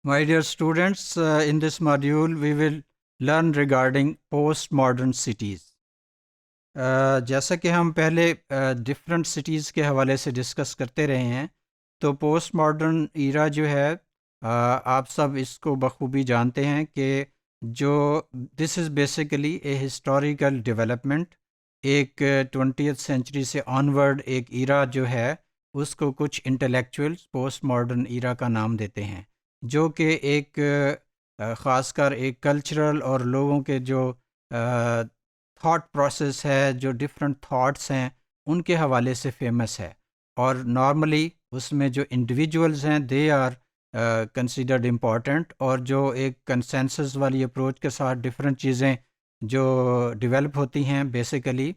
My dear students, in this module we will learn regarding post-modern cities. جیسا کہ ہم پہلے ڈفرینٹ سٹیز کے حوالے سے ڈسکس کرتے رہے ہیں، تو پوسٹ ماڈرن ایرا جو ہے آپ سب اس کو بخوبی جانتے ہیں کہ جو this is basically a historical development. ایک 20th سینچری سے آنورڈ ایک ایرا جو ہے اس کو کچھ انٹلیکچوئلس پوسٹ ماڈرن ایرا کا نام دیتے ہیں، جو کہ ایک خاص کر ایک کلچرل اور لوگوں کے جو تھاٹ پروسیس ہے، جو ڈفرینٹ تھاٹس ہیں ان کے حوالے سے فیمس ہے. اور نارملی اس میں جو انڈیویجولز ہیں دے آر کنسیڈرڈ امپورٹنٹ، اور جو ایک کنسنسس والی اپروچ کے ساتھ ڈفرینٹ چیزیں جو ڈیولپ ہوتی ہیں، basically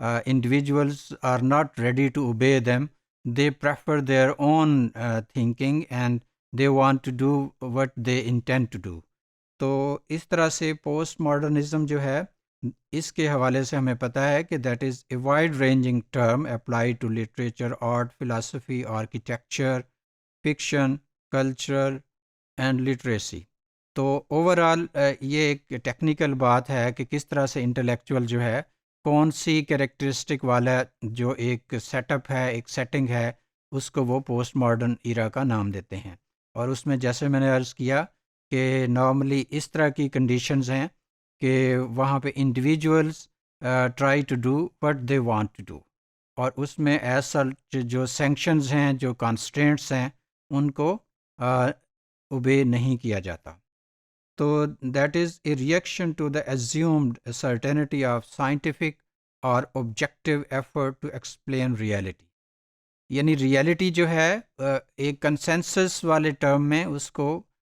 individuals are not ready to obey them, they prefer their own thinking and they want to do what they intend to do. تو اس طرح سے پوسٹ ماڈرنزم جو ہے اس کے حوالے سے ہمیں پتہ ہے کہ that is a wide ranging term apply to literature, art, philosophy, architecture, fiction, cultural and literacy. تو اوور آل یہ ایک ٹیکنیکل بات ہے کہ کس طرح سے انٹلیکچوئل جو ہے کون سی کریکٹرسٹک والا جو ایک سیٹ اپ ہے، ایک سیٹنگ ہے، اس کو وہ پوسٹ ماڈرن ایرا کا نام دیتے ہیں. اور اس میں جیسے میں نے عرض کیا کہ نارملی اس طرح کی کنڈیشنز ہیں کہ وہاں پہ individuals try to do what they want to do, اور اس میں ایز سچ جو سینکشنز ہیں، جو کانسٹرینٹس ہیں، ان کو اوبے نہیں کیا جاتا. تو that is a reaction to the assumed certainty of scientific اور objective effort to explain reality. یعنی ریئلٹی جو ہے ایک کنسنسس والے ٹرم میں اس کو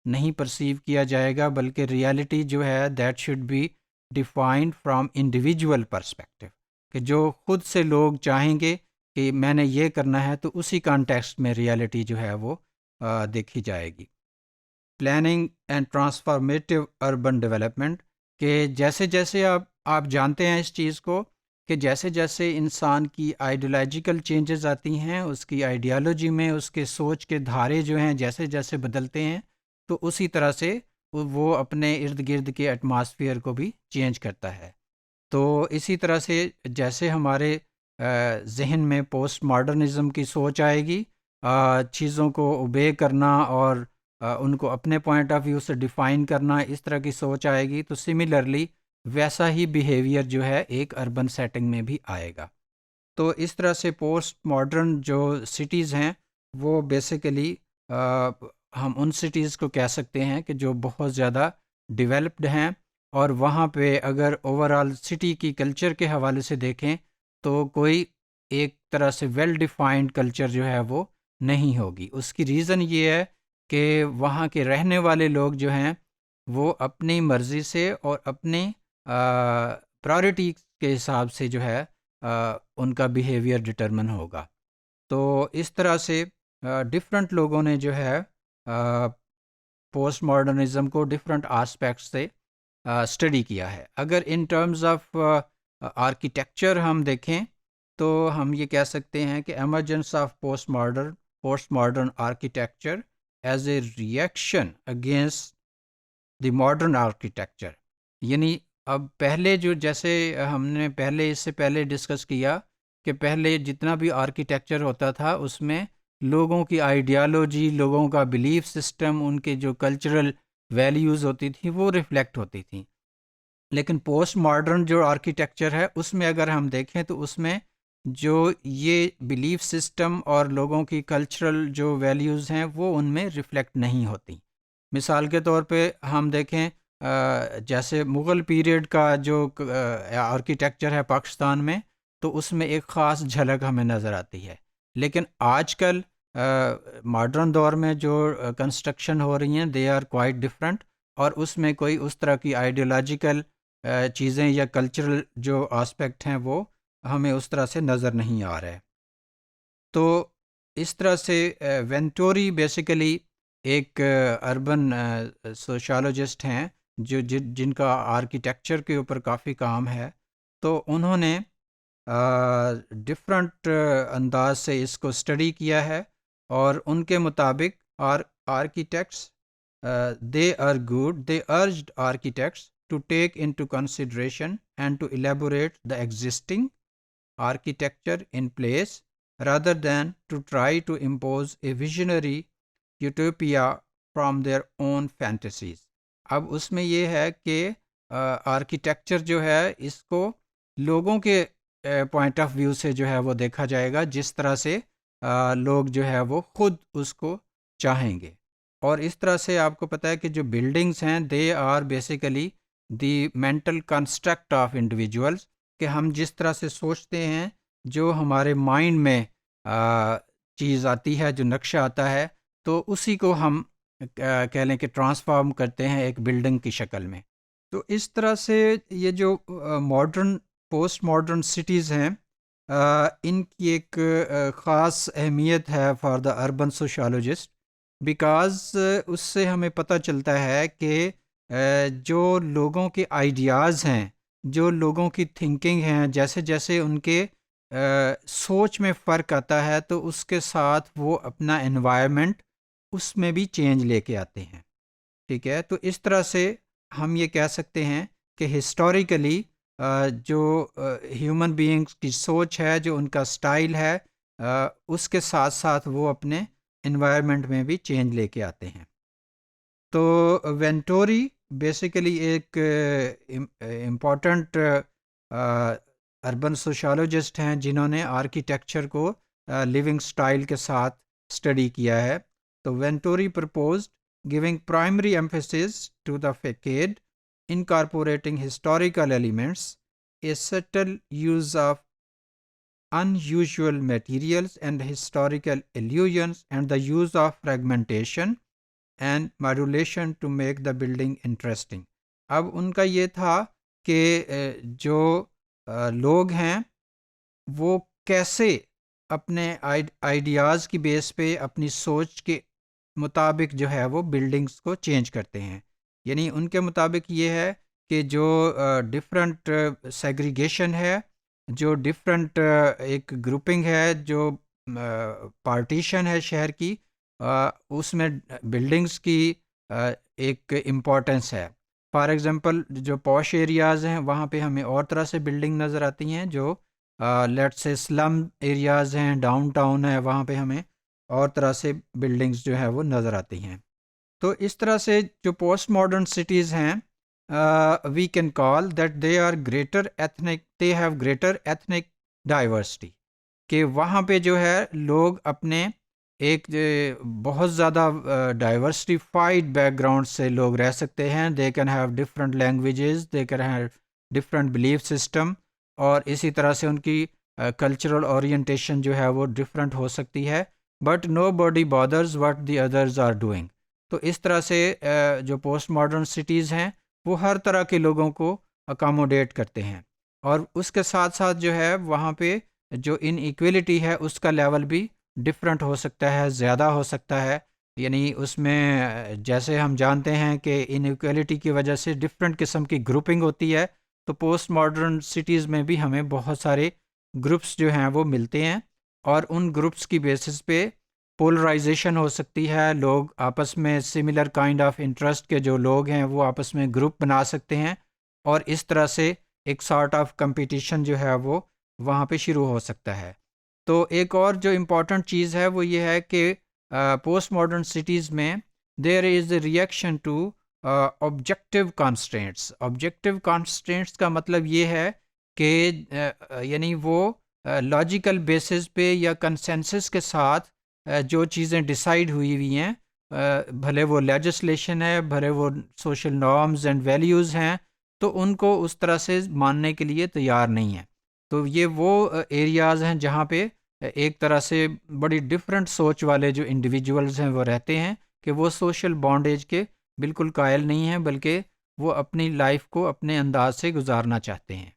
نہیں پرسیو کیا جائے گا، بلکہ ریئلٹی جو ہے that should be defined from individual perspective, کہ جو خود سے لوگ چاہیں گے کہ میں نے یہ کرنا ہے تو اسی کانٹیکسٹ میں ریئلٹی جو ہے وہ دیکھی جائے گی. Planning and transformative urban development, کہ جیسے جیسے آپ جانتے ہیں اس چیز کو کہ جیسے جیسے انسان کی آئیڈیالوجیکل چینجز آتی ہیں، اس کی آئیڈیالوجی میں اس کے سوچ کے دھارے جو ہیں جیسے جیسے بدلتے ہیں، تو اسی طرح سے وہ اپنے ارد گرد کے ایٹماسفیئر کو بھی چینج کرتا ہے. تو اسی طرح سے جیسے ہمارے ذہن میں پوسٹ ماڈرنزم کی سوچ آئے گی، چیزوں کو اوبے کرنا اور ان کو اپنے پوائنٹ آف ویو سے ڈیفائن کرنا، اس طرح کی سوچ آئے گی، تو سملرلی ویسا ہی بیہیویئر جو ہے ایک اربن سیٹنگ میں بھی آئے گا. تو اس طرح سے پوسٹ ماڈرن جو سٹیز ہیں وہ بیسیکلی ہم ان سٹیز کو کہہ سکتے ہیں کہ جو بہت زیادہ ڈیولپڈ ہیں، اور وہاں پہ اگر اوور آل سٹی کی کلچر کے حوالے سے دیکھیں تو کوئی ایک طرح سے ویل ڈیفائنڈ کلچر جو ہے وہ نہیں ہوگی. اس کی ریزن یہ ہے کہ وہاں کے رہنے والے لوگ جو ہیں وہ اپنی مرضی سے اور اپنی پرائورٹی کے حساب سے جو ہے ان کا بیہیویئر ڈٹرمن ہوگا. تو اس طرح سے ڈفرینٹ لوگوں نے جو ہے پوسٹ ماڈرنزم کو ڈفرینٹ آسپیکٹس سے اسٹڈی کیا ہے. اگر ان ٹرمز آف آرکیٹیکچر ہم دیکھیں تو ہم یہ کہہ سکتے ہیں کہ emergence of post modern architecture as a reaction against the modern architecture. یعنی اب پہلے جو جیسے ہم نے اس سے پہلے ڈسکس کیا کہ پہلے جتنا بھی آرکیٹیکچر ہوتا تھا اس میں لوگوں کی آئیڈیالوجی، لوگوں کا بلیف سسٹم، ان کے جو کلچرل ویلیوز ہوتی تھیں وہ ریفلیکٹ ہوتی تھیں. لیکن پوسٹ ماڈرن جو آرکیٹیکچر ہے اس میں اگر ہم دیکھیں تو اس میں جو یہ بلیف سسٹم اور لوگوں کی کلچرل جو ویلیوز ہیں وہ ان میں ریفلیکٹ نہیں ہوتی. مثال کے طور پہ ہم دیکھیں جیسے مغل پیریڈ کا جو آرکیٹیکچر ہے پاکستان میں، تو اس میں ایک خاص جھلک ہمیں نظر آتی ہے. لیکن آج کل ماڈرن دور میں جو کنسٹرکشن ہو رہی ہیں دے آر کوائٹ ڈفرینٹ، اور اس میں کوئی اس طرح کی آئیڈیالوجیکل چیزیں یا کلچرل جو آسپیکٹ ہیں وہ ہمیں اس طرح سے نظر نہیں آ رہے. تو اس طرح سے وینٹوری بیسیکلی ایک اربن سوشالوجسٹ ہیں جن کا آرکیٹیکچر کے اوپر کافی کام ہے. تو انہوں نے ڈفرینٹ انداز سے اس کو اسٹڈی کیا ہے، اور ان کے مطابق architects they are good. They urged architects to take into consideration and to elaborate the existing architecture in place rather than to try to impose a visionary utopia from their own fantasies. اب اس میں یہ ہے کہ architecture جو ہے اس کو لوگوں کے پوائنٹ آف ویو سے جو ہے وہ دیکھا جائے گا، جس طرح سے لوگ جو ہے وہ خود اس کو چاہیں گے. اور اس طرح سے آپ کو پتہ ہے کہ جو بلڈنگس ہیں they are basically the mental construct of individuals, کہ ہم جس طرح سے سوچتے ہیں، جو ہمارے مائنڈ میں چیز آتی ہے، جو نقشہ آتا ہے، تو اسی کو ہم کہہ لیں کہ ٹرانسفارم کرتے ہیں ایک بلڈنگ کی شکل میں. تو اس طرح سے یہ جو ماڈرن پوسٹ ماڈرن سٹیز ہیں، ان کی ایک خاص اہمیت ہے فار دا اربن سوشالوجسٹ، بیکاز اس سے ہمیں پتہ چلتا ہے کہ جو لوگوں کے آئیڈیاز ہیں، جو لوگوں کی تھنکنگ ہیں، جیسے جیسے ان کے سوچ میں فرق آتا ہے تو اس کے ساتھ وہ اپنا انوائرمنٹ اس میں بھی چینج لے کے آتے ہیں. ٹھیک ہے، تو اس طرح سے ہم یہ کہہ سکتے ہیں کہ ہسٹوریکلی جو ہیومن بینگس کی سوچ ہے، جو ان کا سٹائل ہے، اس کے ساتھ ساتھ وہ اپنے انوائرمنٹ میں بھی چینج لے کے آتے ہیں. تو وینٹوری بیسیکلی ایک امپورٹنٹ اربن سوشالوجسٹ ہیں جنہوں نے آرکیٹیکچر کو لیونگ سٹائل کے ساتھ اسٹڈی کیا ہے. تو وینٹوری proposed giving primary emphasis to the facade, incorporating historical elements, a subtle use of unusual materials and historical illusions, and the use of fragmentation and modulation to make the building interesting. اب ان کا یہ تھا کہ جو لوگ ہیں وہ کیسے اپنے آئیڈیاز کی بیس پہ اپنی سوچ کے مطابق جو ہے وہ بلڈنگز کو چینج کرتے ہیں. یعنی ان کے مطابق یہ ہے کہ جو ڈفرینٹ سیگریگیشن ہے، جو ڈفرینٹ ایک گروپنگ ہے، جو پارٹیشن ہے شہر کی، اس میں بلڈنگز کی ایک امپورٹنس ہے. فار ایگزامپل جو پوش ایریاز ہیں وہاں پہ ہمیں اور طرح سے بلڈنگ نظر آتی ہیں، جو لیٹ سے سلم ایریاز ہیں، ڈاؤن ٹاؤن ہے، وہاں پہ ہمیں اور طرح سے بلڈنگز جو ہے وہ نظر آتی ہیں. تو اس طرح سے جو پوسٹ ماڈرن سٹیز ہیں، we can call that they are greater ethnic, they have greater ethnic diversity, کہ وہاں پہ جو ہے لوگ اپنے ایک بہت زیادہ ڈائیورسٹیفائڈ بیک گراؤنڈ سے لوگ رہ سکتے ہیں. They can have different languages, they can have different belief system, اور اسی طرح سے ان کی کلچرل اورینٹیشن جو ہے وہ ڈفرینٹ ہو سکتی ہے. But nobody bothers what the others are doing. تو اس طرح سے جو پوسٹ ماڈرن سٹیز ہیں وہ ہر طرح کے لوگوں کو اکاموڈیٹ کرتے ہیں، اور اس کے ساتھ ساتھ جو ہے وہاں پہ جو ان ایکویلٹی ہے اس کا لیول بھی ڈفرینٹ ہو سکتا ہے، زیادہ ہو سکتا ہے. یعنی اس میں جیسے ہم جانتے ہیں کہ ان ایکویلٹی کی وجہ سے ڈفرینٹ قسم کی گروپنگ ہوتی ہے، تو پوسٹ ماڈرن سٹیز میں بھی ہمیں بہت سارے گروپس جو ہیں وہ ملتے ہیں، اور ان گروپس کی بیسس پہ پولرائزیشن ہو سکتی ہے. لوگ آپس میں سملر کائنڈ آف انٹرسٹ کے جو لوگ ہیں وہ آپس میں گروپ بنا سکتے ہیں، اور اس طرح سے ایک سارٹ آف کمپٹیشن جو ہے وہ وہاں پہ شروع ہو سکتا ہے. تو ایک اور جو امپورٹنٹ چیز ہے وہ یہ ہے کہ پوسٹ ماڈرن سٹیز میں there is a reaction to objective constraints. Objective constraints کا مطلب یہ ہے کہ یعنی وہ لاجیکل بیسس پہ یا کنسنسس کے ساتھ جو چیزیں ڈیسائیڈ ہوئی ہیں، بھلے وہ لیجسلیشن ہے، بھلے وہ سوشل نارمز اینڈ ویلیوز ہیں، تو ان کو اس طرح سے ماننے کے لیے تیار نہیں ہیں. تو یہ وہ ایریاز ہیں جہاں پہ ایک طرح سے بڑی ڈفرینٹ سوچ والے جو انڈیویجولز ہیں وہ رہتے ہیں، کہ وہ سوشل بانڈیج کے بالکل قائل نہیں ہیں، بلکہ وہ اپنی لائف کو اپنے انداز سے گزارنا چاہتے ہیں.